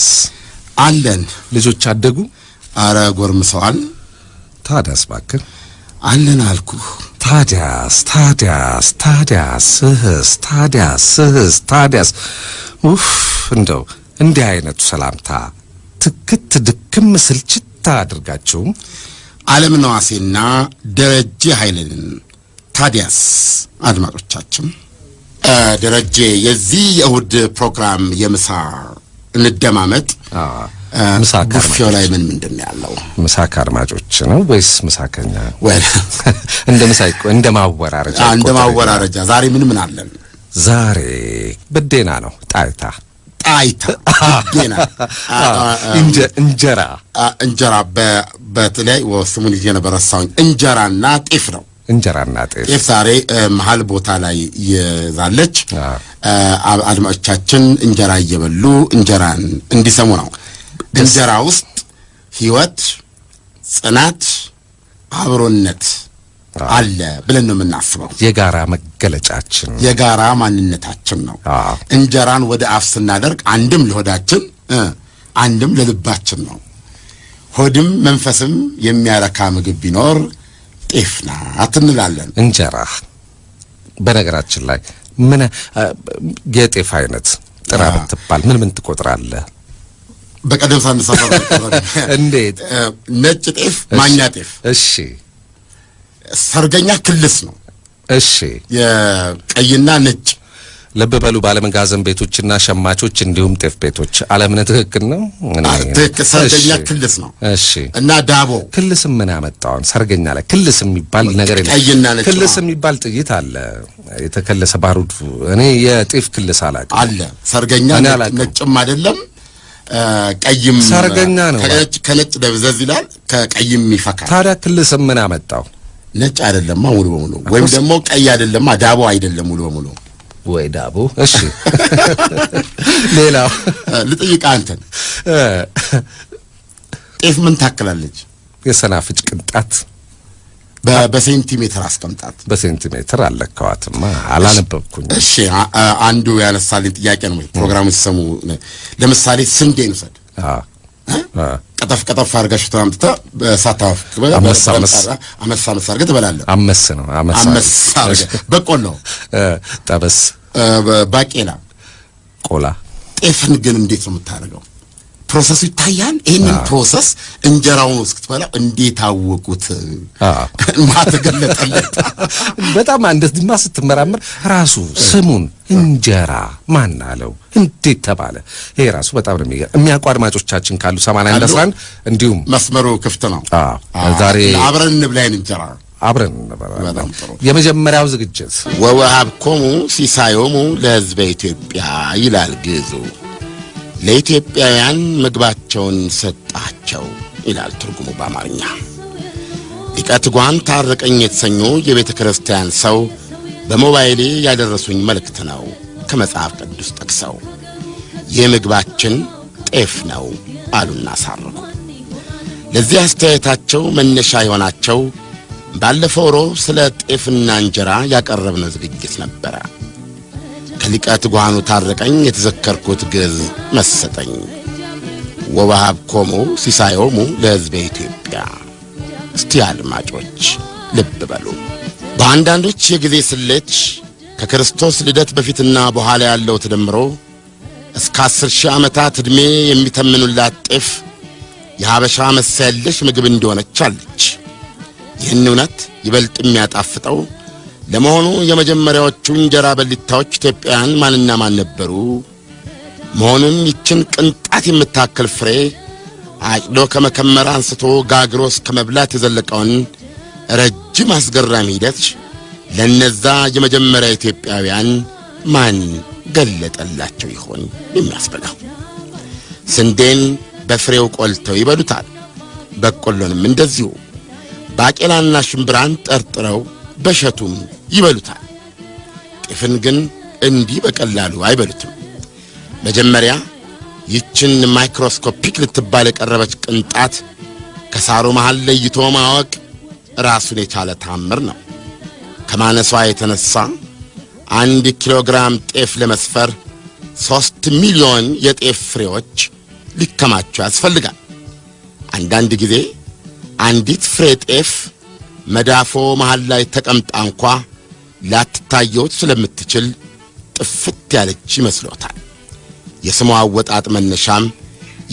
ታዲያስ አለን ልጆች አደጉ አረ ጎርምሰዋል ታዲያስ ባክህ አለን አልኩ ታዲያስ ኡፍ እንደው እንዲህ አይነቱ ሰላምታ ትክት ድክም ስልችት አድርጋችሁ ዓለም ነዋሴና ደረጀ ኃይልን ታዲያስ አድማጮቻችን ደረጀ የዚህ የእሁድ ፕሮግራም የምሳ እንደማመጥ ምሳካር ላይ ምን እንደሚያለው ምሳካር ማጆች ነው ወይስ ምሳከኛ ወይ እንደ ማወራረጃ ዛሬ ምን አለን ዛሬ በዴና ነው ጣይታ በዴና እንጀራ በተለይ ወስሙን የነበረሳው እንጀራና ጤፍ ነው እንጀራና ጤፍ ዛሬ መሃል ቦታ ላይ ይዛለች አድማጮቻችን እንጀራ እየበሉ እንጀራን እንዲሰሙ ነው እንጀራ ውስጥ ህይወት ጽናት አብሮነት አለ ብለን ነው የምናስበው የጋራ መገለጫችን የጋራ ማንነታችን ነው እንጀራን ወደ አፍ ስናደርግ አንድም ለሆዳችን አንድም ለልባችን ነው ሆድም መንፈስም የሚያረካ ምግብ ቢኖር ጤፍና አትንላለን እንጀራ በነገራችን ላይ ምን የጤፍ አይነት ጥራ ብትባል ምን ትቆጥራለህ በቀደም ሳንሳሳት እንዴት ነጭ ጤፍ ማኛ ጤፍ እሺ ሰርገኛ ክልስ ነው እሺ የቀይና ነጭ ለበበሉ ባለመጋዘን ቤቶችና ሸማቾች እንዲሁም ጤፍ ቤቶች ዓለምነ ትክክል ነው ሰርገኛ ክልስ ነው እሺ እና ዳቦ ክልስ ምን አመጣው ሰርገኛ ላይ ክልስ የሚባል ነገር የለም ክልስ የሚባል ጥይት አለ የተከለሰ ባሩድ እኔ የጤፍ ክልስ አላውቅም አለ ሰርገኛ ነጭም አይደለም ቀይም ሰርገኛ ነው ከነጭ ደብዘዝ ይላል ከቀይም ይፈካል ታዲያ ክልስ ምን አመጣው ነጭ አይደለም ሙሉ በሙሉ ወይም ደግሞ ቀይ አይደለም ዳቦ አይደለም ሙሉ በሙሉ ወይ ዳቦ እሺ ሌላው ልጠይቅ አንተን ጤፍ ምን ታክላለች የሰናፍጭ ቅንጣት በሴንቲሜትር አስቀምጣት በሴንቲሜትር አለካዋትማ አላነበብኩኝ እሺ አንዱ ያነሳልኝ ጥያቄ ነው ፕሮግራሙ ሲሰሙ ለምሳሌ ስንዴን ውሰድ ቀጠፍ አርጋሽ ተራምጥታ በሳታፍ አመሳ አርገህ ትበላለህ አመሳ በቆሎ ጠበስ ባቄላ ቆላ ጤፍን ግን እንዴት ነው የምታረገው ፕሮሰሱ ይታያል ይሄንን ፕሮሰስ እንጀራውን እስክትበላ እንዴት አወቁት ማተገለጠለት በጣም እንደዚህ ስትመራመር ራሱ ስሙን እንጀራ ማን አለው እንዴት ተባለ ይሄ ራሱ በጣም ነው የሚያውቁ አድማጮቻችን ካሉ 81 እንዲሁም መስመሩ ክፍት ነው ዛሬ አብረን እንብላይን እንጀራ አብረን የመጀመሪያው ዝግጅት ወወሃብኮሙ ሲሳዮሙ ለሕዝበ ኢትዮጵያ ይላል ግዙ ለኢትዮጵያውያን ምግባቸውን ሰጣቸው ይላል ትርጉሙ በአማርኛ ሊቀ ትጉሃን ታረቀኝ የተሰኘው የቤተ ክርስቲያን ሰው በሞባይሌ ያደረሱኝ መልእክት ነው ከመጽሐፍ ቅዱስ ጠቅሰው የምግባችን ጤፍ ነው አሉና ሳረኩ ለዚህ አስተያየታቸው መነሻ የሆናቸው ባለፈው ሮብ ስለ ጤፍና እንጀራ ያቀረብነው ዝግጅት ነበር ከሊቀ ትጉሃኑ ታረቀኝ የተዘከርኩት ግዕዝ መሰጠኝ ወወሃብኮሙ ሲሳዮሙ ለሕዝበ ኢትዮጵያ እስቲ አድማጮች ልብ በሉ በአንዳንዶች የጊዜ ስሌት ከክርስቶስ ልደት በፊትና በኋላ ያለው ተደምሮ እስከ 10,000 ዓመታት ዕድሜ የሚተምኑላት ጤፍ የሐበሻ መሰለሽ ምግብ እንደሆነች አለች ይህን እውነት ይበልጥ የሚያጣፍጠው ለመሆኑ የመጀመሪያዎቹ እንጀራ በሊታዎች ኢትዮጵያውያን ማንና ማን ነበሩ መሆኑን ይችን ቅንጣት የምታክል ፍሬ አጭዶ ከመከመር አንስቶ ጋግሮ እስከ መብላት የዘለቀውን ረጅም አስገራሚ ሂደት ለነዛ የመጀመሪያ ኢትዮጵያውያን ማን ገለጠላቸው ይሆን የሚያስበላው ስንዴን በፍሬው ቆልተው ይበሉታል በቆሎንም እንደዚሁ ባቄላና ሽምብራን ጠርጥረው በሸቱም ይበሉታል ጤፍን ግን እንዲህ በቀላሉ አይበሉትም መጀመሪያ ይችን ማይክሮስኮፒክ ልትባል የቀረበች ቅንጣት ከሳሩ መሃል ለይቶ ማወቅ ራሱን የቻለ ታምር ነው ከማነሷ የተነሳ 1 ኪሎግራም ጤፍ ለመስፈር 3 ሚሊዮን የጤፍ ፍሬዎች ሊከማቹ ያስፈልጋል። አንዳንድ ጊዜ አንዲት ፍሬ ጤፍ መዳፎ መሃል ላይ ተቀምጣ እንኳ ላትታየው ስለምትችል ጥፍት ያለች ይመስሎታል። የስሟ አወጣጥ መነሻም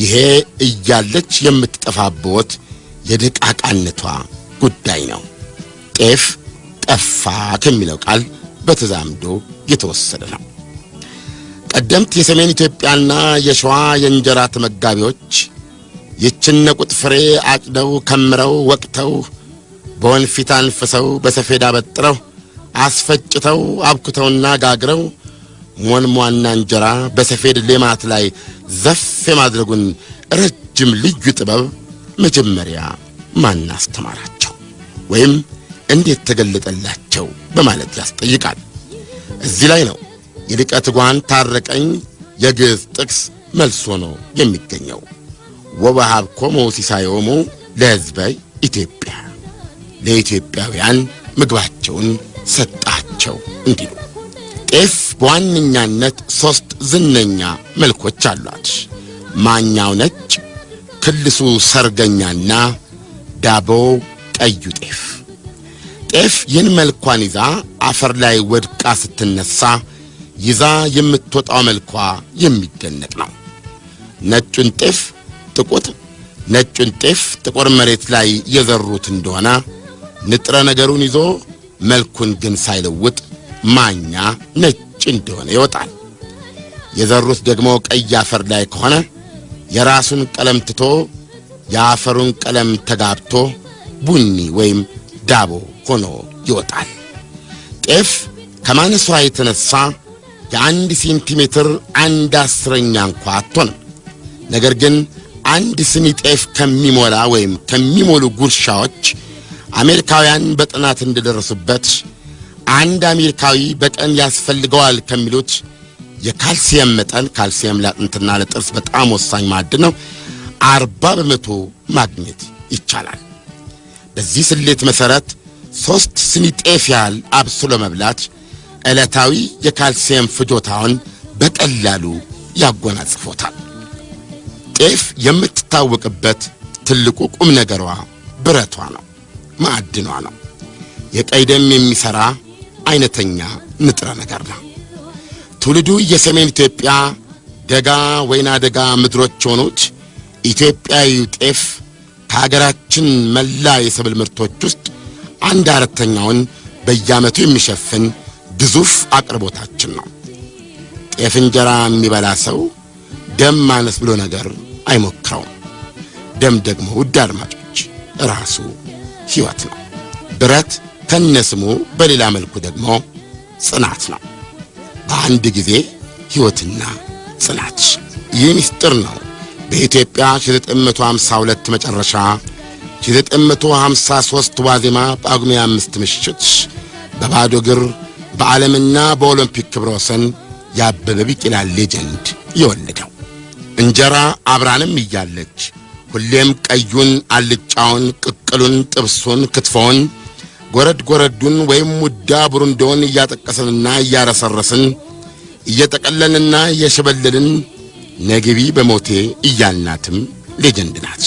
ይሄ እያለች የምትጠፋበት የደቃቃነቷ ጉዳይ ነው። ጤፍ ጠፋ ከሚለው ቃል በተዛምዶ የተወሰደ ነው። ቀደምት የሰሜን ኢትዮጵያና የሸዋ የእንጀራ ተመጋቢዎች ይችን ነቁጥ ፍሬ አጭደው ከምረው ወቅተው በወንፊት አንፍሰው በሰፌድ አበጥረው አስፈጭተው አብኩተውና ጋግረው ሞንሟና እንጀራ በሰፌድ ሌማት ላይ ዘፍ የማድረጉን ረጅም ልዩ ጥበብ መጀመሪያ ማን አስተማራቸው ወይም እንዴት ተገለጠላቸው በማለት ያስጠይቃል። እዚህ ላይ ነው የሊቀ ትጉሃን ታረቀኝ የግዕዝ ጥቅስ መልስ ሆኖ የሚገኘው። ወበሀብኮሙ ሲሳዮሙ ለሕዝበ ኢትዮጵያ፣ ለኢትዮጵያውያን ምግባቸውን ሰጣቸው እንዲሉ። ጤፍ በዋነኛነት 3 ዝነኛ መልኮች አሏት። ማኛው ነጭ፣ ክልሱ ሰርገኛና ዳቦ ቀዩ ጤፍ። ጤፍ ይህን መልኳን ይዛ አፈር ላይ ወድቃ ስትነሳ ይዛ የምትወጣው መልኳ የሚደነቅ ነው። ነጩን ጤፍ ጥቁር መሬት ላይ የዘሩት እንደሆነ ንጥረ ነገሩን ይዞ መልኩን ግን ሳይለውጥ ማኛ ነጭ እንደሆነ ይወጣል። የዘሩት ደግሞ ቀይ አፈር ላይ ከሆነ የራሱን ቀለም ትቶ የአፈሩን ቀለም ተጋብቶ ቡኒ ወይም ዳቦ ሆኖ ይወጣል። ጤፍ ከማነሷ የተነሳ የ1 ሴንቲሜትር 1/10ኛ እንኳ አትሆንም። ነገር ግን 1 ስኒ ጤፍ ከሚሞላ ወይም ከሚሞሉ ጉርሻዎች አሜሪካውያን በጥናት እንደደረሱበት አንድ አሜሪካዊ በቀን ያስፈልገዋል ከሚሉት የካልሲየም መጠን፣ ካልሲየም ለአጥንትና ለጥርስ በጣም ወሳኝ ማዕድን ነው፣ 40% ማግኘት ይቻላል። በዚህ ስሌት መሰረት 3 ስኒ ጤፍ ያህል አብስሎ መብላት ዕለታዊ የካልሲየም ፍጆታውን በቀላሉ ያጎናጽፎታል። ጤፍ የምትታወቅበት ትልቁ ቁም ነገሯ ብረቷ ነው፣ ማዕድኗ ነው። የቀይ ደም የሚሰራ አይነተኛ ንጥረ ነገር ነው። ትውልዱ የሰሜን ኢትዮጵያ ደጋ ወይና ደጋ ምድሮች ሆኑት ኢትዮጵያዊ ጤፍ ከሀገራችን መላ የሰብል ምርቶች ውስጥ 1/4ኛውን በየዓመቱ የሚሸፍን ግዙፍ አቅርቦታችን ነው። ጤፍ እንጀራ የሚበላ ሰው ደም ማነስ ብሎ ነገር አይሞክረውም። ደም ደግሞ ውድ አድማጮች ራሱ ሕይወት ነው። ብረት ከነስሙ በሌላ መልኩ ደግሞ ጽናት ነው። በአንድ ጊዜ ሕይወትና ጽናት። ይህ ምስጢር ነው በኢትዮጵያ 1952 መጨረሻ 1953 ዋዜማ ጳጉሜ 5 ምሽት በባዶ እግር በዓለምና በኦሎምፒክ ክብረ ወሰን ያበበ ቢቂላ ሌጀንድ የወለደው። እንጀራ አብራንም እያለች ሁሌም ቀዩን፣ አልጫውን፣ ቅቅሉን፣ ጥብሱን፣ ክትፎን፣ ጎረዱን ወይም ሙዳ ቡሩንዶን እያጠቀስንና እያረሰረስን እየጠቀለንና እየሸበለልን ነግቢ በሞቴ እያልናትም ሌጀንድ ናት።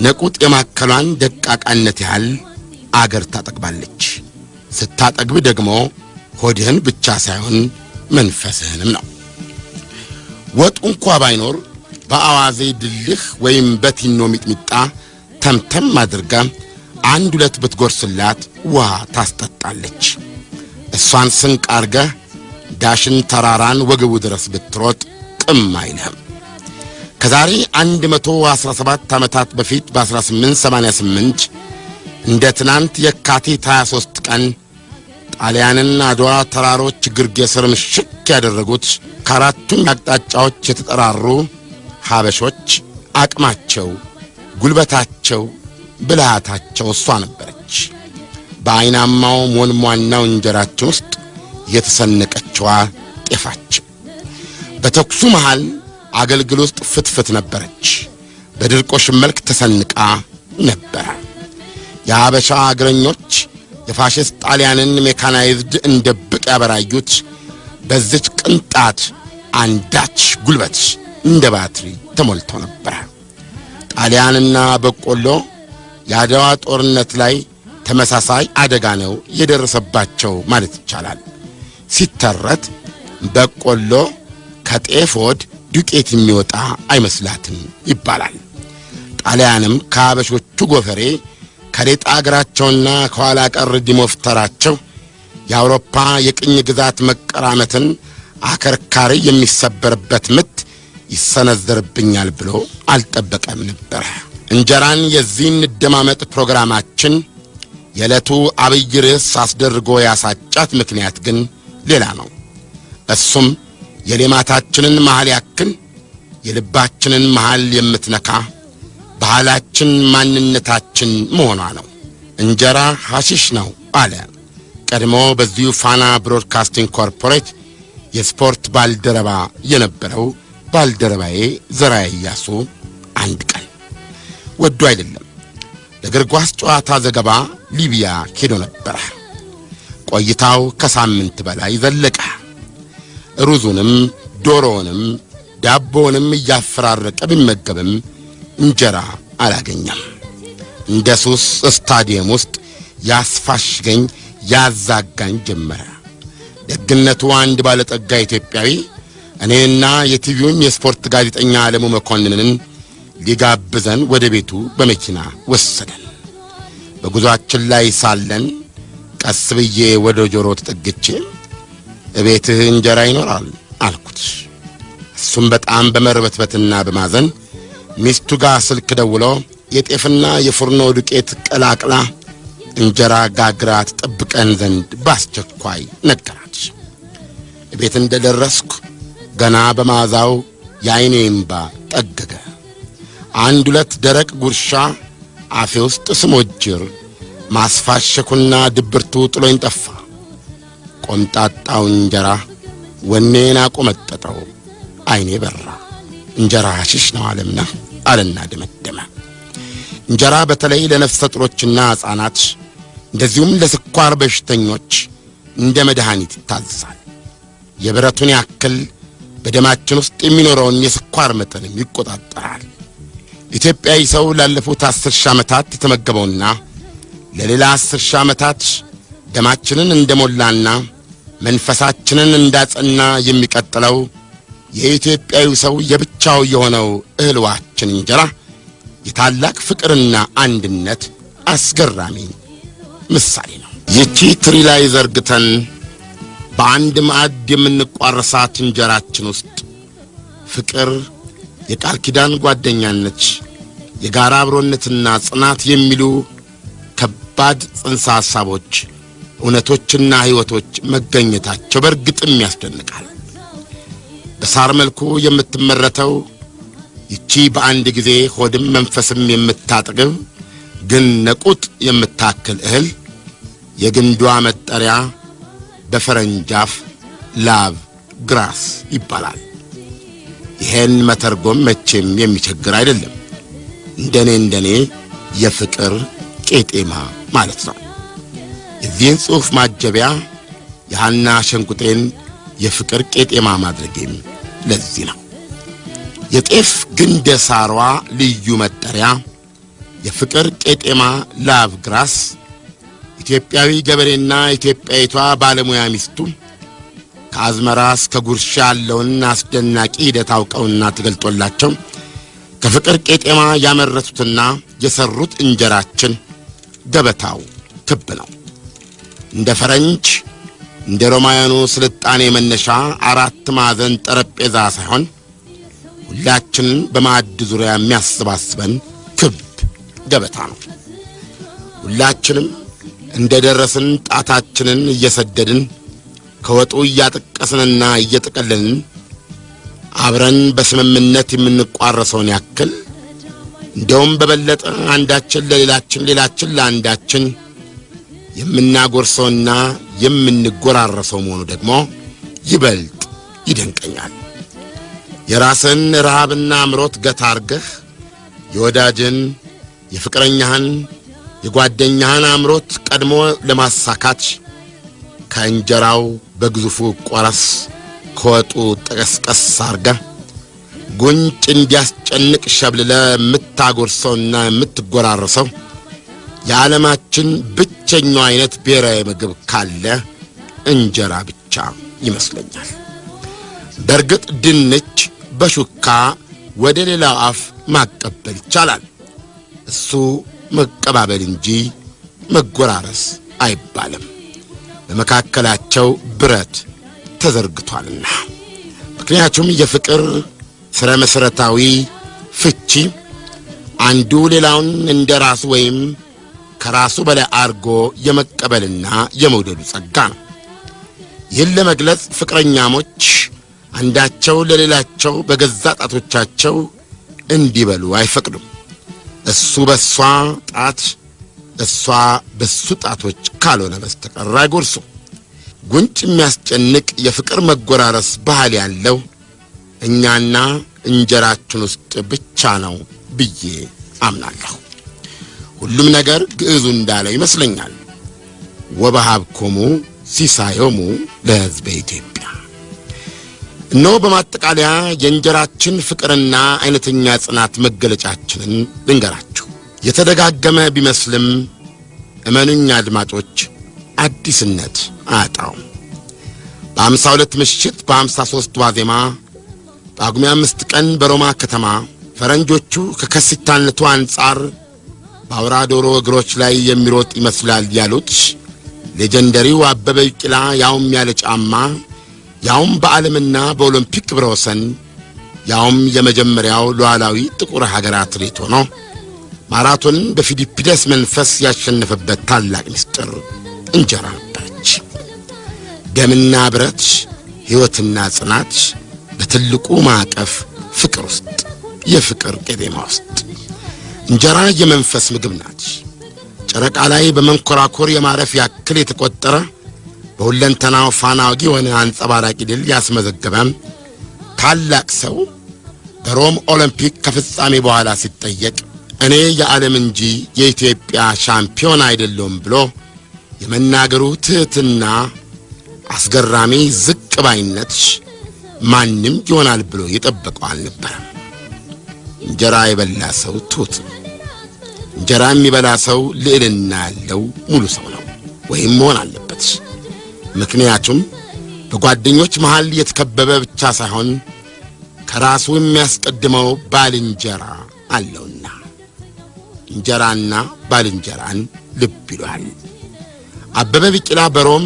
ነቁጥ የማከሏን ደቃቃነት ያህል አገር ታጠግባለች። ስታጠግብ ደግሞ ሆድህን ብቻ ሳይሆን መንፈስህንም ነው። ወጡ እንኳ ባይኖር በአዋዜ ድልህ ወይም በቲኖ ሚጥሚጣ ተምተም አድርጋ 1-2 ብትጎርስላት ውሃ ታስጠጣለች። እሷን ስንቅ አርገህ ዳሽን ተራራን ወገቡ ድረስ ብትሮጥ ቅም አይልህም። ከዛሬ 117 ዓመታት በፊት በ1888 እንደ ትናንት የካቲት 23 ቀን ጣሊያንን አድዋ ተራሮች ግርጌ ስር ምሽግ ያደረጉት ከአራቱም አቅጣጫዎች የተጠራሩ ሀበሾች አቅማቸው፣ ጉልበታቸው፣ ብልሃታቸው እሷ ነበረች። በአይናማው ሞንሟናው እንጀራችን ውስጥ የተሰነቀችዋ ጤፋችን በተኩሱ መሃል አገልግል ውስጥ ፍትፍት ነበረች። በድርቆሽ መልክ ተሰንቃ ነበረ። የሀበሻ እግረኞች የፋሽስት ጣሊያንን ሜካናይዝድ እንደብቅ ያበራዩት በዚች ቅንጣት አንዳች ጉልበት እንደ ባትሪ ተሞልቶ ነበር። ጣሊያንና በቆሎ የአድዋ ጦርነት ላይ ተመሳሳይ አደጋ ነው የደረሰባቸው ማለት ይቻላል። ሲተረት በቆሎ ከጤፍ ወድ ዱቄት የሚወጣ አይመስላትም ይባላል። ጣሊያንም ከአበሾቹ ጎፈሬ ከሌጣ እግራቸውና ከኋላ ቀር ዲሞፍተራቸው የአውሮፓ የቅኝ ግዛት መቀራመትን አከርካሪ የሚሰበርበት ምት ይሰነዘርብኛል ብሎ አልጠበቀም ነበር። እንጀራን የዚህን ደማመጥ ፕሮግራማችን የዕለቱ አብይ ርዕስ አስደርጎ ያሳጫት ምክንያት ግን ሌላ ነው። እሱም የሌማታችንን መሃል ያክል የልባችንን መሃል የምትነካ ባህላችን ማንነታችን መሆኗ ነው። እንጀራ ሐሺሽ ነው አለ ቀድሞ በዚሁ ፋና ብሮድካስቲንግ ኮርፖሬት የስፖርት ባልደረባ የነበረው ባልደረባዬ ዘራይ ያሱ አንድ ቀን ወዶ አይደለም ለእግር ኳስ ጨዋታ ዘገባ ሊቢያ ሄዶ ነበር። ቆይታው ከሳምንት በላይ ዘለቀ። ሩዙንም ዶሮውንም ዳቦውንም እያፈራረቀ ቢመገብም እንጀራ አላገኘም። እንደ ሱስ ስታዲየም ውስጥ ያስፋሽገኝ ያዛጋኝ ጀመረ። ደግነቱ አንድ ባለጠጋ ኢትዮጵያዊ እኔና የቲቪውን የስፖርት ጋዜጠኛ ዓለሙ መኮንንን ሊጋብዘን ወደ ቤቱ በመኪና ወሰደን። በጉዟችን ላይ ሳለን ቀስ ብዬ ወደ ጆሮ ተጠግቼ እቤትህ እንጀራ ይኖራል አልኩት። እሱም በጣም በመርበትበትና በማዘን ሚስቱ ጋር ስልክ ደውሎ የጤፍና የፉርኖ ዱቄት ቀላቅላ እንጀራ ጋግራ ትጠብቀን ዘንድ ባስቸኳይ ነገራት። ቤት እንደደረስኩ ገና በማዛው የዓይኔ እምባ ጠገገ። አንድ ሁለት ደረቅ ጉርሻ አፌ ውስጥ ስሞጅር ማስፋሸኩና ድብርቱ ጥሎኝ ጠፋ። ቆምጣጣው እንጀራ ወኔን አቆመጠጠው። ዓይኔ በራ። እንጀራ ሐሺሽ ነው አለና ደመደመ። እንጀራ በተለይ ለነፍሰ ጡሮችና ሕፃናት እንደዚሁም ለስኳር በሽተኞች እንደ መድኃኒት ይታዘዛል። የብረቱን ያክል በደማችን ውስጥ የሚኖረውን የስኳር መጠንም ይቆጣጠራል። ኢትዮጵያዊ ሰው ላለፉት 10 ዓመታት የተመገበውና ለሌላ 10 ዓመታት ደማችንን እንደሞላና መንፈሳችንን እንዳጸና የሚቀጥለው የኢትዮጵያዊ ሰው የብቻው የሆነው እህልዋችን እንጀራ የታላቅ ፍቅርና አንድነት አስገራሚ ምሳሌ ነው። ይቺ ትሪ ላይ ዘርግተን በአንድ ማዕድ የምንቋረሳት እንጀራችን ውስጥ ፍቅር፣ የቃል ኪዳን ጓደኛነት፣ የጋራ አብሮነትና ጽናት የሚሉ ከባድ ጽንሰ ሐሳቦች፣ እውነቶችና ሕይወቶች መገኘታቸው በእርግጥም ያስደንቃል። በሳር መልኩ የምትመረተው ይቺ በአንድ ጊዜ ሆድም መንፈስም የምታጠግብ ግን ነቁጥ የምታክል እህል የግንዷ መጠሪያ በፈረንጃፍ ላቭ ግራስ ይባላል። ይሄን መተርጎም መቼም የሚቸግር አይደለም። እንደኔ የፍቅር ቄጤማ ማለት ነው። የዚህን ጽሑፍ ማጀቢያ የሐና ሸንቁጤን የፍቅር ቄጤማ ማድረጌም ለዚህ ነው። የጤፍ ግንደ ሳሯ ልዩ መጠሪያ የፍቅር ቄጤማ ላቭ ግራስ ኢትዮጵያዊ ገበሬና ኢትዮጵያዊቷ ባለሙያ ሚስቱ ከአዝመራ እስከ ጉርሻ ያለውን አስደናቂ ሂደት አውቀውና ተገልጦላቸው ከፍቅር ቄጤማ ያመረቱትና የሰሩት እንጀራችን ገበታው ክብ ነው። እንደ ፈረንጅ እንደ ሮማውያኑ ስልጣኔ መነሻ 4 ማዕዘን ጠረጴዛ ሳይሆን ሁላችንን በማዕድ ዙሪያ የሚያሰባስበን ክብ ገበታ ነው። ሁላችንም እንደደረስን ጣታችንን እየሰደድን ከወጡ እያጠቀስንና እየጠቀለልን አብረን በስምምነት የምንቋረሰውን ያክል እንደውም በበለጠ አንዳችን ለሌላችን ሌላችን ለአንዳችን የምናጎርሰውና የምንጎራረሰው መሆኑ ደግሞ ይበልጥ ይደንቀኛል። የራስን ረሃብና አምሮት ገታርገህ የወዳጅን የፍቅረኛህን የጓደኛህን አምሮት ቀድሞ ለማሳካት ከእንጀራው በግዙፉ ቆረስ ከወጡ ጠቀስቀስ አርጋ ጉንጭ እንዲያስጨንቅ ሸብልለ የምታጎርሰውና የምትጎራረሰው የዓለማችን ብቸኛው አይነት ብሔራዊ ምግብ ካለ እንጀራ ብቻ ይመስለኛል። በርግጥ ድንች በሹካ ወደ ሌላው አፍ ማቀበል ይቻላል። እሱ መቀባበል እንጂ መጎራረስ አይባልም። በመካከላቸው ብረት ተዘርግቷልና። ምክንያቱም የፍቅር ስረ መሰረታዊ ፍቺ አንዱ ሌላውን እንደራሱ ወይም ከራሱ በላይ አርጎ የመቀበልና የመውደዱ ጸጋ ነው። ይህን ለመግለጽ ፍቅረኛሞች አንዳቸው ለሌላቸው በገዛ ጣቶቻቸው እንዲበሉ አይፈቅዱም። እሱ በሷ ጣት እሷ በሱ ጣቶች ካልሆነ በስተቀር አይጎርሱ። ጉንጭ የሚያስጨንቅ የፍቅር መጎራረስ ባህል ያለው እኛና እንጀራችን ውስጥ ብቻ ነው ብዬ አምናለሁ። ሁሉም ነገር ግዕዙ እንዳለው ይመስለኛል። ወበሃብኮሙ ሲሳዮሙ ለሕዝበ ኢትዮጵያ። እነሆ በማጠቃለያ የእንጀራችን ፍቅርና አይነተኛ ጽናት መገለጫችንን ልንገራችሁ። የተደጋገመ ቢመስልም እመኑኝ አድማጮች አዲስነት አያጣውም። በ52 ምሽት በ53 ዋዜማ ጳጉሜ 5 ቀን በሮማ ከተማ ፈረንጆቹ ከከሲታነቱ አንጻር በአውራ ዶሮ እግሮች ላይ የሚሮጥ ይመስላል ያሉት ሌጀንደሪው አበበ ቢቂላ ያውም ያለ ጫማ ያውም በዓለምና በኦሎምፒክ ክብረ ወሰን ያውም የመጀመሪያው ሉዓላዊ ጥቁር ሀገር አትሌት ሆኖ ማራቶን በፊሊፒደስ መንፈስ ያሸነፈበት ታላቅ ምስጢር እንጀራ ነበረች። ደምና ብረት፣ ሕይወትና ጽናት በትልቁ ማዕቀፍ ፍቅር ውስጥ የፍቅር ቄጤማ ውስጥ እንጀራ የመንፈስ ምግብ ናት። ጨረቃ ላይ በመንኮራኮር የማረፍ ያክል የተቆጠረ በሁለንተናው ፋናጊ የሆነ አንጸባራቂ ድል ያስመዘገበ ታላቅ ሰው በሮም ኦሎምፒክ ከፍጻሜ በኋላ ሲጠየቅ እኔ የዓለም እንጂ የኢትዮጵያ ሻምፒዮን አይደለሁም ብሎ የመናገሩ ትህትና አስገራሚ ዝቅ ባይነት ማንም ይሆናል ብሎ የጠበቀው አልነበረም። እንጀራ የበላ ሰው ትሁት፣ እንጀራ የሚበላ ሰው ልዕልና ያለው ሙሉ ሰው ነው ወይም መሆን አለበት። ምክንያቱም በጓደኞች መሃል የተከበበ ብቻ ሳይሆን ከራሱ የሚያስቀድመው ባልንጀራ አለውና እንጀራና ባልንጀራን ልብ ይሏል። አበበ ቢቂላ በሮም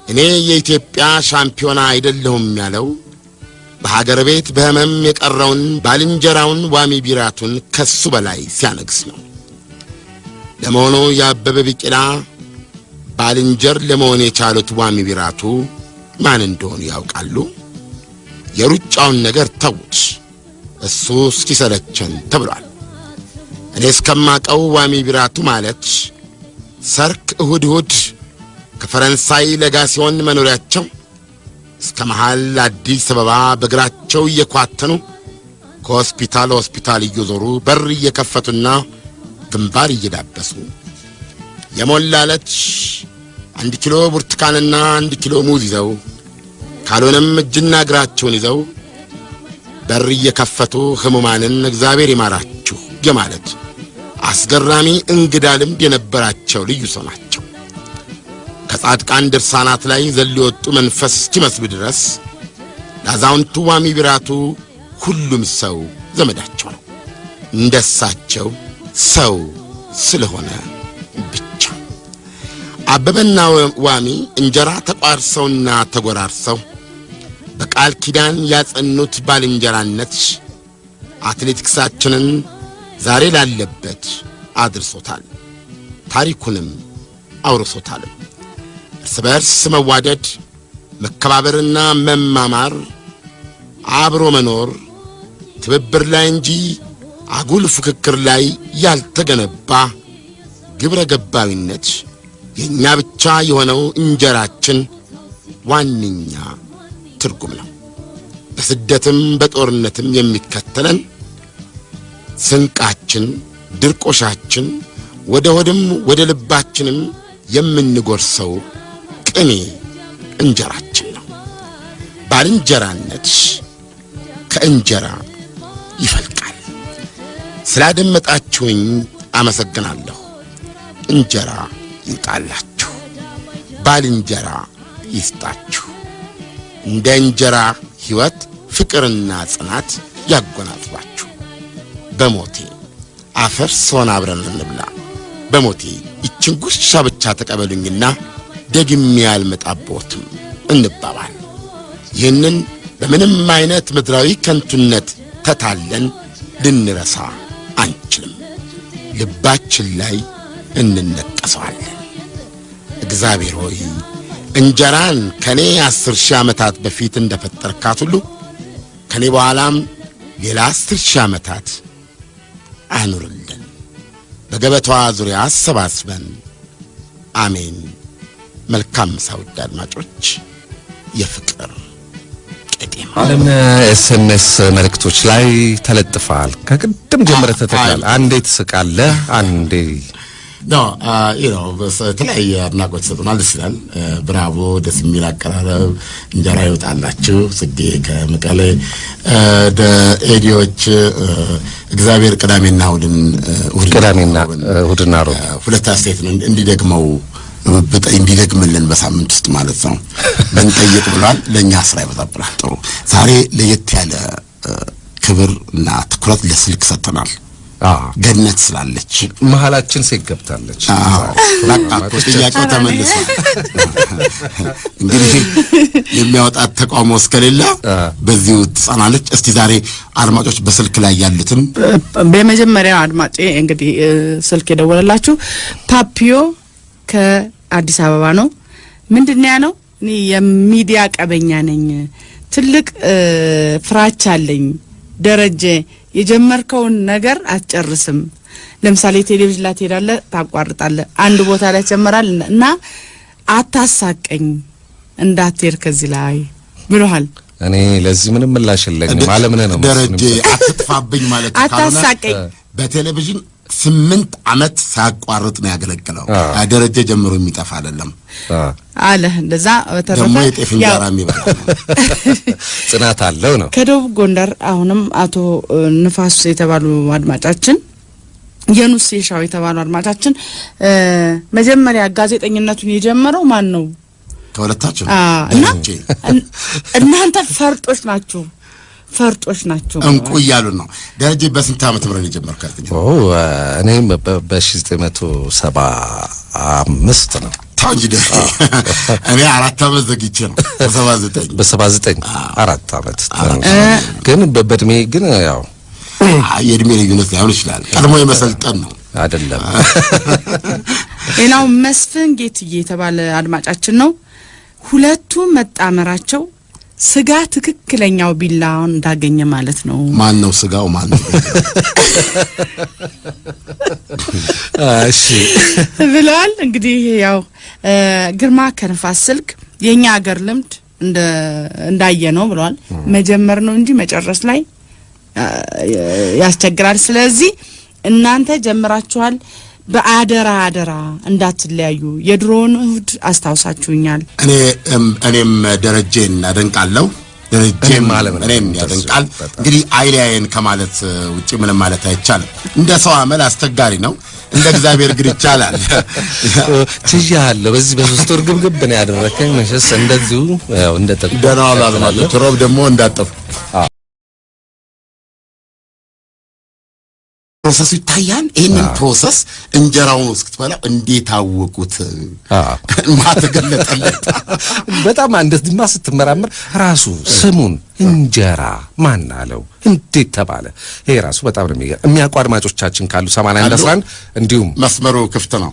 እኔ የኢትዮጵያ ሻምፒዮና አይደለሁም ያለው በሀገር ቤት በህመም የቀረውን ባልንጀራውን ዋሚ ቢራቱን ከሱ በላይ ሲያነግስ ነው። ለመሆኑ የአበበ ቢቂላ ባልንጀር ለመሆን የቻሉት ዋሚ ቢራቱ ማን እንደሆኑ ያውቃሉ? የሩጫውን ነገር ተውት፣ እሱ እስኪሰለቸን ተብሏል። እኔ እስከማቀው ዋሚ ቢራቱ ማለት ሰርክ እሁድ ከፈረንሳይ ለጋሲዮን መኖሪያቸው እስከ መሃል አዲስ አበባ በእግራቸው እየኳተኑ ከሆስፒታል ሆስፒታል እየዞሩ በር እየከፈቱና ግንባር እየዳበሱ የሞላለት 1 ኪሎ ብርቱካንና 1 ኪሎ ሙዝ ይዘው ካልሆነም እጅና እግራቸውን ይዘው በር እየከፈቱ ህሙማንን እግዚአብሔር ይማራችሁ የማለት አስገራሚ እንግዳ ልምድ የነበራቸው ልዩ ሰው ናቸው። ከጻድቃን ድርሳናት ላይ ዘልወጡ መንፈስ እስኪመስሉ ድረስ ለአዛውንቱ ዋሚ ቢራቱ ሁሉም ሰው ዘመዳቸው ነው። እንደሳቸው ሰው ስለሆነ ብቻ። አበበና ዋሚ እንጀራ ተቋርሰውና ተጎራርሰው በቃል ኪዳን ያጸኑት ባልንጀራነት አትሌቲክሳችንን ዛሬ ላለበት አድርሶታል፣ ታሪኩንም አውርሶታል። እርስ በርስ መዋደድ፣ መከባበርና መማማር፣ አብሮ መኖር ትብብር ላይ እንጂ አጉል ፍክክር ላይ ያልተገነባ ግብረ ገባዊነት የኛ ብቻ የሆነው እንጀራችን ዋንኛ ትርጉም ነው። በስደትም በጦርነትም የሚከተለን ስንቃችን፣ ድርቆሻችን ወደ ሆድም ወደ ልባችንም የምንጎርሰው ቅኔ እንጀራችን ነው። ባልንጀራነት ከእንጀራ ስላደመጣችሁኝ አመሰግናለሁ። እንጀራ ይጣላችሁ፣ ባልንጀራ ይስጣችሁ። እንደ እንጀራ ሕይወት ፍቅርና ጽናት ያጎናጽፋችሁ። በሞቴ አፈር ሶና አብረን እንብላ። በሞቴ ይችን ጉርሻ ብቻ ተቀበሉኝና ደግሜ ያልመጣቦትም እንባባል። ይህንን በምንም አይነት ምድራዊ ከንቱነት ተታለን ልንረሳ አንችልም። ልባችን ላይ እንነቀሰዋለን። እግዚአብሔር ሆይ እንጀራን ከኔ 10,000 ዓመታት በፊት እንደፈጠርካት ሁሉ ከኔ በኋላም ሌላ 10,000 ዓመታት አኑርልን። በገበታዋ ዙሪያ አሰባስበን። አሜን። መልካም ሳውድ አድማጮች፣ የፍቅር ቄጤማ ዓለም ኤስኤምኤስ መልእክቶች ላይ ተለጥፋል። ከቅድም ጀምረህ ተተካል። አንዴ ትስቃለህ፣ አንዴ በተለያየ አድናቆት ሰጥቷል። ደስ ይላል። ብራቮ፣ ደስ የሚል አቀራረብ። እንጀራ ይወጣላችሁ። ጽጌ ከመቀሌ ኤዲዎች እግዚአብሔር ቅዳሜና እሑድና ሮብ ሁለት አስተያየት እንዲደግመው እንዲደግምልን በሳምንት ውስጥ ማለት ነው ብንጠይቅ ብሏል። ለእኛ ስራ ይበዛብናል። ጥሩ። ዛሬ ለየት ያለ ክብርና ትኩረት ለስልክ ሰጥተናል። ገነት ስላለች መሐላችን ሲገብታለች። ጥያቄው ተመልሷል። እንግዲህ የሚያወጣት ተቋሞ እስከሌለ በዚሁ ትጸናለች። እስቲ ዛሬ አድማጮች በስልክ ላይ ያሉትን በመጀመሪያው አድማጬ እንግዲህ ስልክ የደወለላችሁ ፓፒዮ ከአዲስ አበባ ነው። ምንድነው ያለው? እኔ የሚዲያ ቀበኛ ነኝ፣ ትልቅ ፍራቻ አለኝ። ደረጀ የጀመርከውን ነገር አትጨርስም። ለምሳሌ ቴሌቪዥን ላይ ትሄዳለህ፣ ታቋርጣለህ፣ አንድ ቦታ ላይ ጀመራል እና አታሳቀኝ እንዳትሄድ ከዚህ ላይ ብለዋል። እኔ ለዚህ ምንም ምላሽ የለኝም። ማለምን ነው ደረጀ አትጥፋብኝ ማለት አታሳቀኝ። በቴሌቪዥን 8 ዓመት ሳያቋርጥ ነው ያገለገለው። ደረጀ ጀምሮ የሚጠፋ አይደለም አለ። እንደዛ ደግሞ የጤፍ እንጀራ የሚበላ ጽናት አለው ነው። ከደቡብ ጎንደር አሁንም አቶ ንፋስ የተባሉ አድማጫችን፣ የኑስ የሻው የተባሉ አድማጫችን መጀመሪያ ጋዜጠኝነቱን የጀመረው ማን ነው? ከሁለታችን እና እናንተ ፈርጦች ናችሁ እንቁ እያሉ ነው። ደረጀ በስንት ዓመት ምረን የጀመርከው? እኔም በ1975 ነው። ታውጂ እኔ 4 ዓመት ዘግይቼ ነው። በ79 4 ዓመት ግን በእድሜ ግን ያው የእድሜ ልዩነት ላይሆን ይችላል። ቀድሞ የመሰልጠን ነው አይደለም። ሌላው መስፍን ጌትዬ የተባለ አድማጫችን ነው። ሁለቱም መጣመራቸው ስጋ ትክክለኛው ቢላውን እንዳገኘ ማለት ነው። ማን ነው ስጋው? ማን ነው? እሺ ብለዋል። እንግዲህ ያው ግርማ ከንፋስ ስልክ የኛ ሀገር ልምድ እንዳየ ነው ብለዋል። መጀመር ነው እንጂ መጨረስ ላይ ያስቸግራል። ስለዚህ እናንተ ጀምራችኋል፣ በአደራ እንዳትለያዩ። የድሮውን እሁድ አስታውሳችሁኛል። እኔም ደረጀን አደንቃለሁ። ደረጀም እኔም ያደንቃል። እንግዲህ አይለያየን ከማለት ውጪ ምንም ማለት አይቻልም። እንደ ሰው አመል አስቸጋሪ ነው፣ እንደ እግዚአብሔር ግን ይቻላል። ትያለሁ በዚህ በ3 ወር ግብግብ ነው ያደረከኝ። መሸስ እንደዚሁ ያው ደህና ማለት ሮብ ደግሞ እንዳጠፉ ፕሮሰሱ ይታያል። ይሄንን ፕሮሰስ እንጀራውን እስክትበላው እንዴት አወቁት? ማተገለጠለት በጣም እንደዚህማ ስትመራመር ራሱ ስሙን እንጀራ ማን አለው? እንዴት ተባለ? ይሄ ራሱ በጣም ነው የሚያውቁ አድማጮቻችን ካሉ 8111 እንዲሁም መስመሩ ክፍት ነው።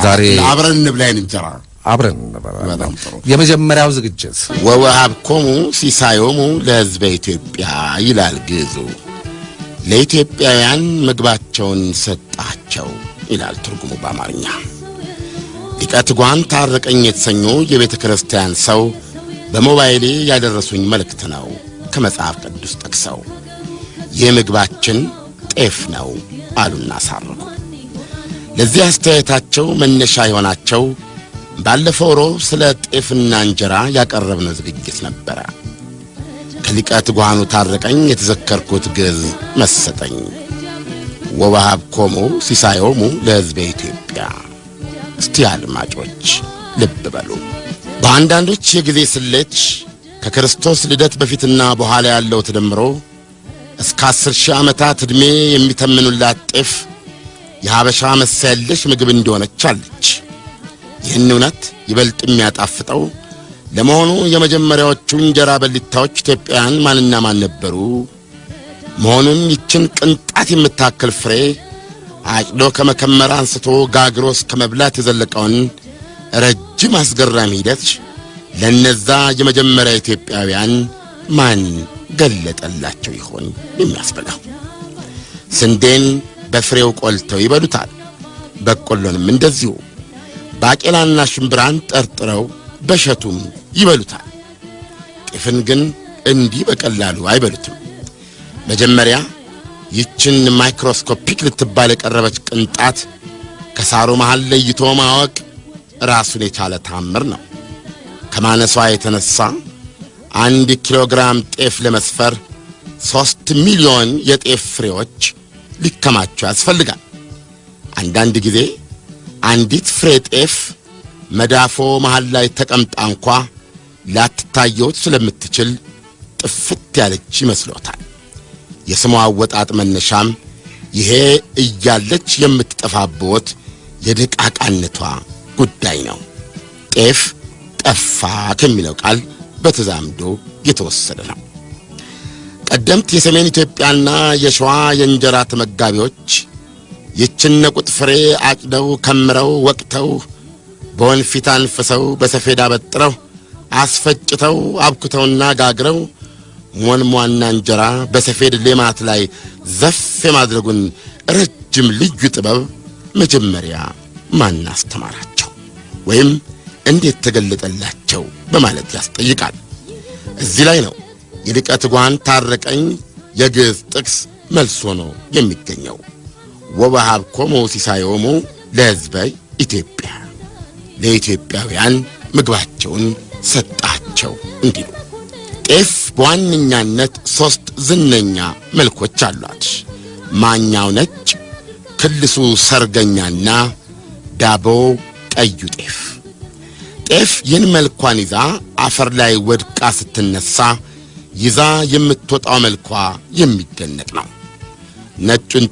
ዛሬ አብረን እንብላይን እንጀራ አብረን እንበላለን። የመጀመሪያው ዝግጅት ወወሀብኮሙ ሲሳዮሙ ለሕዝበ ኢትዮጵያ ይላል ግዕዙ። ለኢትዮጵያውያን ምግባቸውን ሰጣቸው ይላል ትርጉሙ በአማርኛ። ሊቀ ትጉሃን ታረቀኝ የተሰኘው የቤተ ክርስቲያን ሰው በሞባይሌ ያደረሱኝ መልእክት ነው ከመጽሐፍ ቅዱስ ጠቅሰው። የምግባችን ጤፍ ነው አሉና ሳረኩ። ለዚህ አስተያየታቸው መነሻ የሆናቸው ባለፈው ሮብ ስለ ጤፍና እንጀራ ያቀረብነው ዝግጅት ነበረ። ከሊቀ ትጉሃኑ ታረቀኝ የተዘከርኩት ግዕዝ መሰጠኝ። ወወሀብኮሙ ሲሳዮሙ ለሕዝበ ኢትዮጵያ። እስቲ አድማጮች ልብ በሉ። በአንዳንዶች የጊዜ ስሌት ከክርስቶስ ልደት በፊትና በኋላ ያለው ተደምሮ እስከ 10,000 ዓመታት ዕድሜ የሚተምኑላት ጤፍ የሀበሻ መሰለሽ ምግብ እንደሆነች አለች። ይህን እውነት ይበልጥ የሚያጣፍጠው ለመሆኑ የመጀመሪያዎቹ እንጀራ በሊታዎች ኢትዮጵያውያን ማንና ማን ነበሩ? መሆኑን ይችን ቅንጣት የምታክል ፍሬ አጭዶ ከመከመር አንስቶ ጋግሮ እስከ መብላት የዘለቀውን ረጅም አስገራሚ ሂደት ለነዛ የመጀመሪያ ኢትዮጵያውያን ማን ገለጠላቸው ይሆን የሚያስበላው? ስንዴን በፍሬው ቆልተው ይበሉታል። በቆሎንም እንደዚሁ። ባቄላና ሽምብራን ጠርጥረው በሸቱም ይበሉታል። ጤፍን ግን እንዲህ በቀላሉ አይበሉትም። መጀመሪያ ይችን ማይክሮስኮፒክ ልትባል የቀረበች ቅንጣት ከሳሩ መሃል ለይቶ ማወቅ ራሱን የቻለ ታምር ነው። ከማነሷ የተነሳ 1 ኪሎግራም ጤፍ ለመስፈር 3 ሚሊዮን የጤፍ ፍሬዎች ሊከማቹ ያስፈልጋል። አንዳንድ ጊዜ አንዲት ፍሬ ጤፍ መዳፎ መሃል ላይ ተቀምጣ እንኳ ላትታየው ስለምትችል ጥፍት ያለች ይመስሎታል። የስሟ አወጣጥ መነሻም ይሄ እያለች የምትጠፋበት የደቃቃነቷ ጉዳይ ነው። ጤፍ ጠፋ ከሚለው ቃል በተዛምዶ የተወሰደ ነው። ቀደምት የሰሜን ኢትዮጵያና የሸዋ የእንጀራ ተመጋቢዎች ይችን ነቁጥ ፍሬ አጭደው ከምረው ወቅተው በወንፊት አንፍሰው በሰፌድ አበጥረው አስፈጭተው አብኩተውና ጋግረው ሞንሟና እንጀራ በሰፌድ ሌማት ላይ ዘፍ የማድረጉን ረጅም ልዩ ጥበብ መጀመሪያ ማን አስተማራቸው ወይም እንዴት ተገለጠላቸው በማለት ያስጠይቃል። እዚህ ላይ ነው የሊቀ ትጉሃን ታረቀኝ የግዕዝ ጥቅስ መልስ ሆኖ የሚገኘው። ወወሀብኮሙ ሲሳዮሙ ለሕዝበ ኢትዮጵያ፣ ለኢትዮጵያውያን ምግባቸውን ሰጣቸው እንዲሉ። ጤፍ በዋነኛነት 3 ዝነኛ መልኮች አሏት። ማኛው ነጭ፣ ክልሱ ሰርገኛና ዳቦ ቀዩ ጤፍ። ጤፍ ይህን መልኳን ይዛ አፈር ላይ ወድቃ ስትነሳ ይዛ የምትወጣው መልኳ የሚደነቅ ነው። ነጩን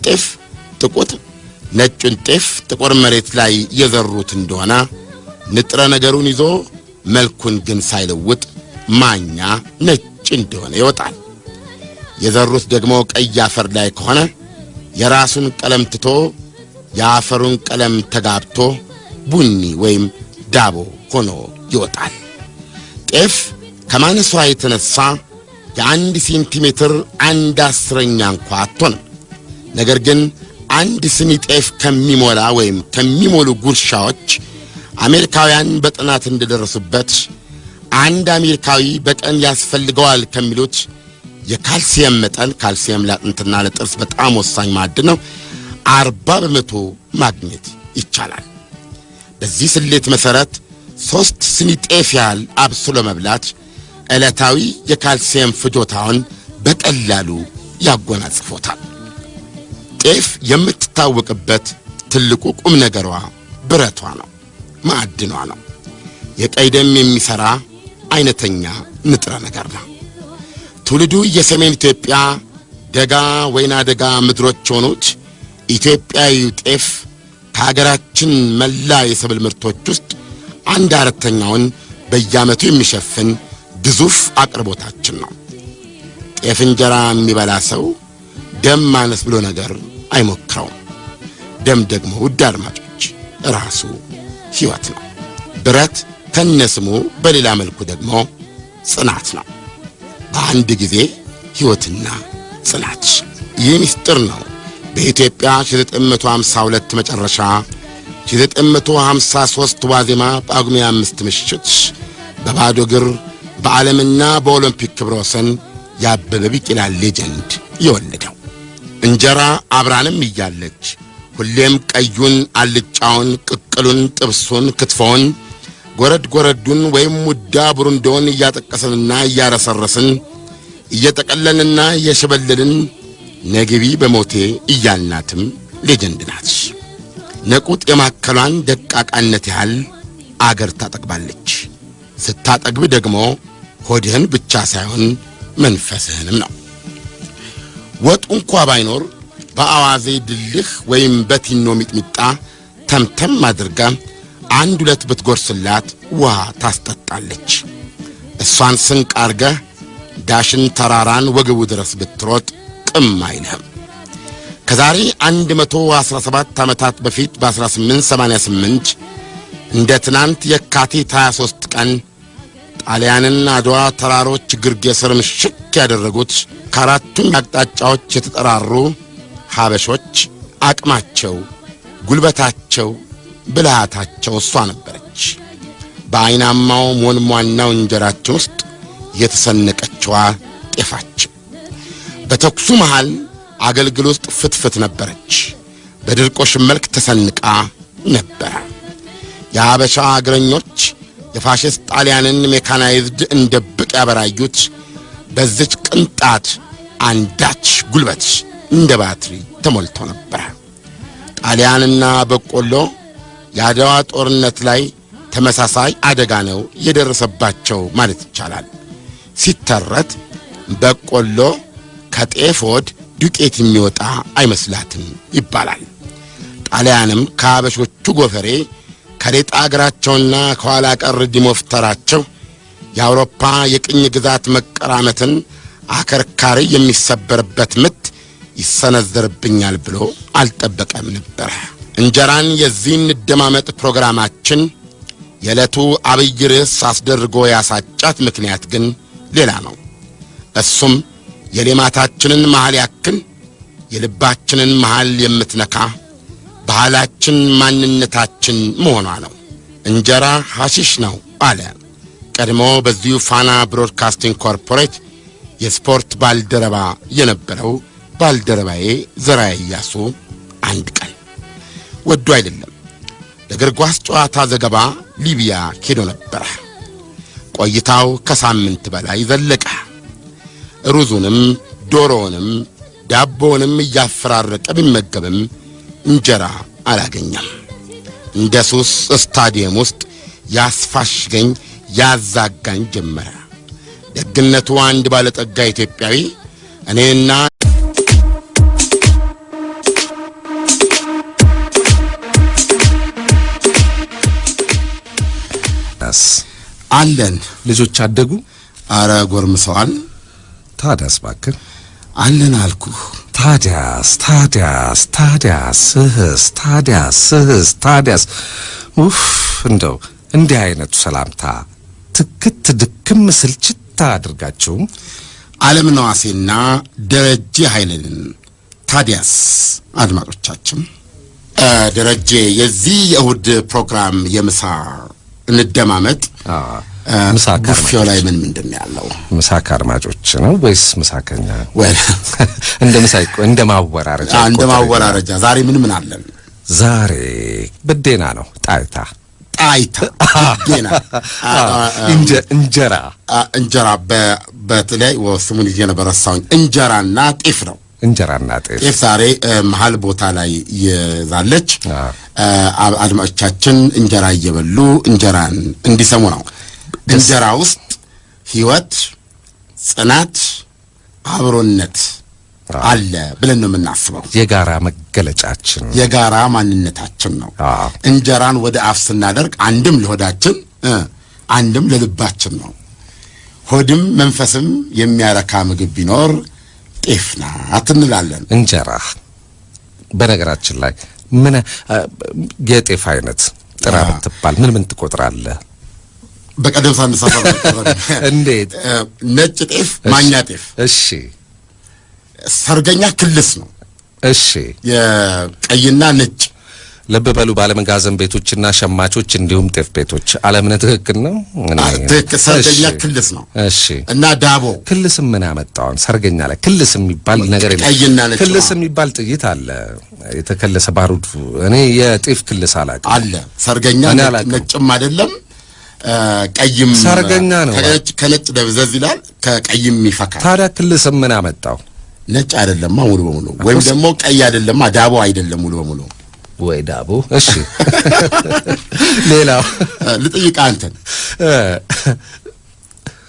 ጤፍ ጥቁር መሬት ላይ የዘሩት እንደሆነ ንጥረ ነገሩን ይዞ መልኩን ግን ሳይለውጥ ማኛ ነጭ እንደሆነ ይወጣል። የዘሩት ደግሞ ቀይ አፈር ላይ ከሆነ የራሱን ቀለም ትቶ የአፈሩን ቀለም ተጋብቶ ቡኒ ወይም ዳቦ ሆኖ ይወጣል። ጤፍ ከማነሷ የተነሳ የ1 ሴንቲሜትር 1/10ኛ እንኳ አትሆንም። ነገር ግን 1 ስኒ ጤፍ ከሚሞላ ወይም ከሚሞሉ ጉርሻዎች አሜሪካውያን በጥናት እንደደረሱበት አንድ አሜሪካዊ በቀን ያስፈልገዋል ከሚሉት የካልሲየም መጠን፣ ካልሲየም ለአጥንትና ለጥርስ በጣም ወሳኝ ማዕድን ነው፣ 40% ማግኘት ይቻላል። በዚህ ስሌት መሰረት 3 ስኒ ጤፍ ያህል አብስሎ መብላት ዕለታዊ የካልሲየም ፍጆታውን በቀላሉ ያጎናጽፎታል። ጤፍ የምትታወቅበት ትልቁ ቁም ነገሯ ብረቷ ነው፣ ማዕድኗ ነው። የቀይ ደም የሚሰራ አይነተኛ ንጥረ ነገር ነው። ትውልዱ የሰሜን ኢትዮጵያ ደጋ ወይና ደጋ ምድሮች ሆኑት ኢትዮጵያዊ ጤፍ ከሀገራችን መላ የሰብል ምርቶች ውስጥ 1/4ኛውን በየዓመቱ የሚሸፍን ግዙፍ አቅርቦታችን ነው። ጤፍ እንጀራ የሚበላ ሰው ደም ማነስ ብሎ ነገር አይሞክረውም። ደም ደግሞ ውድ አድማጮች ራሱ ሕይወት ነው። ብረት ከነስሙ በሌላ መልኩ ደግሞ ጽናት ነው። በአንድ ጊዜ ሕይወትና ጽናት። ይህ ምስጢር ነው በኢትዮጵያ 1952 መጨረሻ 1953 ዋዜማ ጳጉሜ 5 ምሽት በባዶ እግር በዓለምና በኦሎምፒክ ክብረ ወሰን ያበበ ቢቂላ ሌጀንድ የወለደው። እንጀራ አብራንም እያለች ሁሌም ቀዩን፣ አልጫውን፣ ቅቅሉን፣ ጥብሱን፣ ክትፎውን፣ ጎረዱን ወይም ሙዳ ቡሩንዶን እያጠቀሰንና እያረሰረስን እየጠቀለንና እየሸበለልን ነግቢ በሞቴ እያልናትም ሌጀንድ ናት። ነቁጥ የማከሏን ደቃቃነት ያህል አገር ታጠግባለች። ስታጠግብ ደግሞ ሆድህን ብቻ ሳይሆን መንፈስህንም ነው። ወጡ እንኳ ባይኖር በአዋዜ ድልህ ወይም በቲኖ ሚጥሚጣ ተምተም አድርጋ አንድ ሁለት ብትጎርስላት ውሃ ታስጠጣለች። እሷን ስንቅ አርገህ ዳሽን ተራራን ወገቡ ድረስ ብትሮጥ ቅም አይልህም። ከዛሬ 117 ዓመታት በፊት በ1888 እንደ ትናንት የካቲት 23 ቀን ጣሊያንን አድዋ ተራሮች ግርጌ ስር ምሽግ ያደረጉት ከአራቱም አቅጣጫዎች የተጠራሩ ሀበሾች አቅማቸው፣ ጉልበታቸው፣ ብልሃታቸው እሷ ነበረች። በአይናማው ሞንሟናው እንጀራችን ውስጥ የተሰነቀችዋ ጤፋችን። በተኩሱ መሃል አገልግል ውስጥ ፍትፍት ነበረች። በድርቆሽ መልክ ተሰንቃ ነበረ። የሀበሻ እግረኞች የፋሽስት ጣሊያንን ሜካናይዝድ እንደ ብቅ ያበራዩት በዚች ቅንጣት አንዳች ጉልበት እንደ ባትሪ ተሞልቶ ነበረ። ጣሊያንና በቆሎ የአድዋ ጦርነት ላይ ተመሳሳይ አደጋ ነው የደረሰባቸው ማለት ይቻላል። ሲተረት በቆሎ ከጤፍ ወድ ዱቄት የሚወጣ አይመስላትም ይባላል። ጣሊያንም ከሀበሾቹ ጎፈሬ ከሌጣ እግራቸውና ከኋላ ቀር ዲሞፍተራቸው የአውሮፓ የቅኝ ግዛት መቀራመትን አከርካሪ የሚሰበርበት ምት ይሰነዘርብኛል ብሎ አልጠበቀም ነበር። እንጀራን የዚህን ደማመጥ ፕሮግራማችን የዕለቱ አብይ ርዕስ አስደርጎ ያሳጫት ምክንያት ግን ሌላ ነው። እሱም የሌማታችንን መሃል ያክል የልባችንን መሃል የምትነካ ባህላችን፣ ማንነታችን መሆኗ ነው። እንጀራ ሐሺሽ ነው አለ ቀድሞ በዚሁ ፋና ብሮድካስቲንግ ኮርፖሬት የስፖርት ባልደረባ የነበረው ባልደረባዬ ዘራይ ያሱ አንድ ቀን ወዶ አይደለም ለእግር ኳስ ጨዋታ ዘገባ ሊቢያ ሄዶ ነበር። ቆይታው ከሳምንት በላይ ዘለቀ። ሩዙንም ዶሮውንም ዳቦውንም እያፈራረቀ ቢመገብም እንጀራ አላገኘም። እንደ ሱስ ስታዲየም ውስጥ ያስፋሽገኝ ያዛጋኝ ጀመረ። ደግነቱ አንድ ባለጠጋ ኢትዮጵያዊ እኔና አለን ልጆች አደጉ? አረ ጎርምሰዋል። ታዲያስ ባክህ አለን አልኩ። ታዲያስ ኡፍ እንደው እንዲህ አይነቱ ሰላምታ ትክት ድክም ስልችት አድርጋችሁ ዓለም ነዋሴና ደረጀ ኃይልን ታዲያስ አድማጮቻችን ደረጀ የዚህ የእሁድ ፕሮግራም የምሳ እንደማመጥ ምሳካር ላይ ምንድን ያለው ምሳካር አድማጮች ነው ወይስ ምሳከኛ ወይ እንደ ማወራረጃ ዛሬ ምን አለን? ዛሬ በዴና ነው። ጣይታ በዴና እንጀራ በተለይ ወስሙን ይዤ ነበር ረሳሁኝ። እንጀራና ጤፍ ነው። ጤፍ ዛሬ መሃል ቦታ ላይ ይዛለች። አድማጮቻችን እንጀራ እየበሉ እንጀራን እንዲሰሙ ነው። እንጀራ ውስጥ ህይወት፣ ጽናት፣ አብሮነት አለ ብለን ነው የምናስበው። የጋራ መገለጫችን፣ የጋራ ማንነታችን ነው። እንጀራን ወደ አፍ ስናደርግ አንድም ለሆዳችን አንድም ለልባችን ነው። ሆድም መንፈስም የሚያረካ ምግብ ቢኖር ጤፍ ናት እንላለን። እንጀራ በነገራችን ላይ ምን የጤፍ አይነት ጥራ ብትባል ምን ትቆጥራለህ? በቀደም ሳንሳሳት እንዴት ነጭ ጤፍ፣ ማኛ ጤፍ፣ እሺ፣ ሰርገኛ ክልስ ነው፣ እሺ፣ የቀይና ነጭ። ልብ በሉ ባለመጋዘን ቤቶችና ሸማቾች እንዲሁም ጤፍ ቤቶች ዓለምነት ትክክል ነው። ሰርገኛ ክልስ ነው፣ እሺ። እና ዳቦ ክልስ ምን አመጣውን? ሰርገኛ ላይ ክልስ የሚባል ነገር የለም። ቀይና ነጭ ክልስ የሚባል ጥይት አለ፣ የተከለሰ ባሩድ። እኔ የጤፍ ክልስ አላውቅም። አለ ሰርገኛ ነጭም አይደለም ቀይም ሰርገኛ ነው። ከነጭ ደብዘዝ ይላል፣ ከቀይም ይፈካል። ታዲያ ክልስ ምን አመጣው? ነጭ አይደለም ሙሉ በሙሉ ወይም ደግሞ ቀይ አይደለም ዳቦ አይደለም ሙሉ በሙሉ ወይ ዳቦ እሺ ሌላው ልጠይቅ አንተን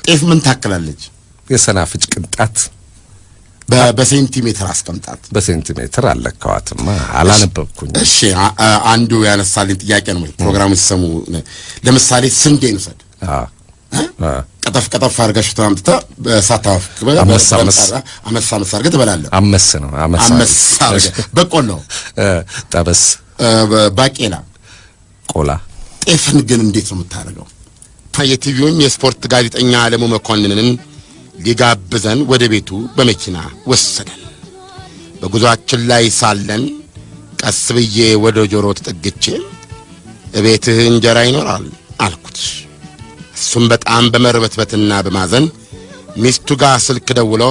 ጤፍ ምን ታክላለች የሰናፍጭ ቅንጣት በሴንቲሜትር አስቀምጣት በሴንቲሜትር አለካዋትማ አላነበብኩኝ እሺ አንዱ ያነሳልኝ ጥያቄ ነው ፕሮግራሙ ሲሰሙ ለምሳሌ ስንዴ እንሰድ ቀጠፍ አርጋሽ ተማምጥታ ሳታፍ አመሳ አርገህ ትበላለህ አመስ ነው በቆሎ ጠበስ ባቄላ ቆላ ጤፍን ግን እንዴት ነው የምታረገው የቲቪውን የስፖርት ጋዜጠኛ አለሙ መኮንንን ሊጋብዘን ወደ ቤቱ በመኪና ወሰደን በጉዟችን ላይ ሳለን ቀስ ብዬ ወደ ጆሮ ተጠግቼ እቤትህ እንጀራ ይኖራል አልኩት እሱም በጣም በመርበትበትና በማዘን ሚስቱ ጋር ስልክ ደውሎ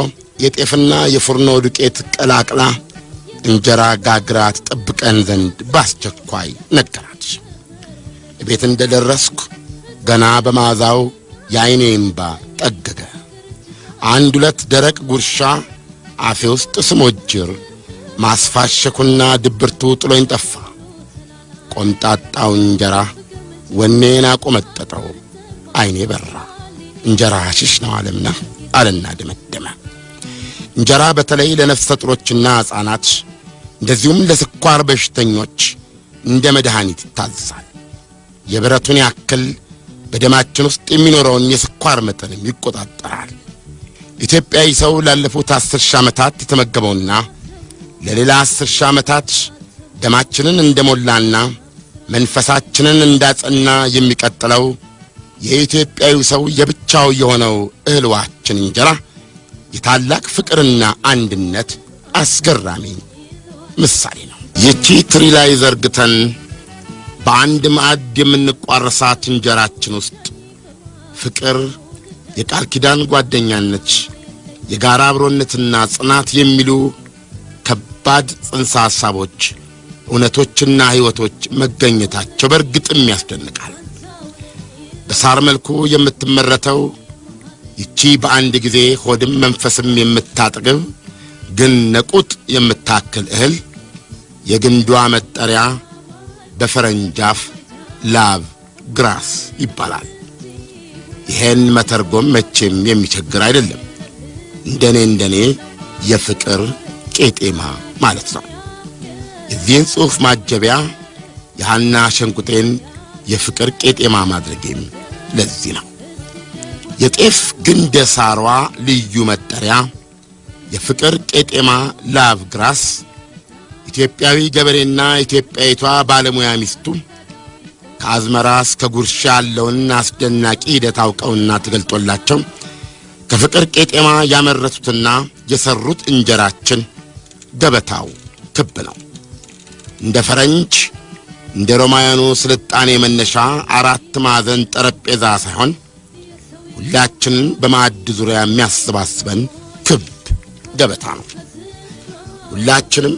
የጤፍና የፉርኖ ዱቄት ቀላቅላ እንጀራ ጋግራት ጠብቀን ዘንድ ባስቸኳይ ነገራት ቤት እንደደረስኩ ገና በማዛው የአይኔ እንባ ጠገገ አንድ ሁለት ደረቅ ጉርሻ አፌ ውስጥ ስሞጅር ማስፋሸኩና ድብርቱ ጥሎኝ ጠፋ ቆምጣጣው እንጀራ ወኔን አቆመጠጠው አይኔ በራ እንጀራ ሽሽ ነው አለና ደመደመ እንጀራ በተለይ ለነፍሰ ጡሮችና ሕፃናት እንደዚሁም ለስኳር በሽተኞች እንደ መድኃኒት ይታዘዛል የብረቱን ያክል በደማችን ውስጥ የሚኖረውን የስኳር መጠን ይቆጣጠራል ኢትዮጵያዊ ሰው ላለፉት 10 ዓመታት የተመገበውና ለሌላ 10 ዓመታት ደማችንን እንደሞላና መንፈሳችንን እንዳጸና የሚቀጥለው የኢትዮጵያዊ ሰው የብቻው የሆነው እህልዋችን እንጀራ የታላቅ ፍቅርና አንድነት አስገራሚ ምሳሌ ነው ይቺ ትሪ ላይ ዘርግተን በአንድ ማዕድ የምንቋረሳት እንጀራችን ውስጥ ፍቅር የቃል ኪዳን ጓደኛነት የጋራ አብሮነትና ጽናት የሚሉ ከባድ ጽንሰ ሐሳቦች እውነቶችና ህይወቶች መገኘታቸው በርግጥም ያስደንቃል በሳር መልኩ የምትመረተው ይቺ በአንድ ጊዜ ሆድም መንፈስም የምታጠግብ ግን ነቁጥ የምታክል እህል የግንዷ መጠሪያ በፈረንጃፍ ላቭ ግራስ ይባላል ይሄን መተርጎም መቼም የሚቸግር አይደለም እንደኔ የፍቅር ቄጤማ ማለት ነው የዚህን ጽሑፍ ማጀቢያ የሃና ሸንቁጤን የፍቅር ቄጤማ ማድረግም ለዚህ ነው የጤፍ ግንደ ሳሯ ልዩ መጠሪያ የፍቅር ቄጤማ ላቭ ግራስ ኢትዮጵያዊ ገበሬና ኢትዮጵያዊቷ ባለሙያ ሚስቱ ከአዝመራ እስከ ጉርሻ ያለውን አስደናቂ ሂደት አውቀውና ተገልጦላቸው ከፍቅር ቄጤማ ያመረቱትና የሰሩት እንጀራችን ገበታው ክብ ነው እንደ ፈረንጅ እንደ ሮማውያኑ ስልጣኔ መነሻ 4 ማዕዘን ጠረጴዛ ሳይሆን ሁላችን በማዕድ ዙሪያ የሚያሰባስበን ክብ ገበታ ነው ሁላችንም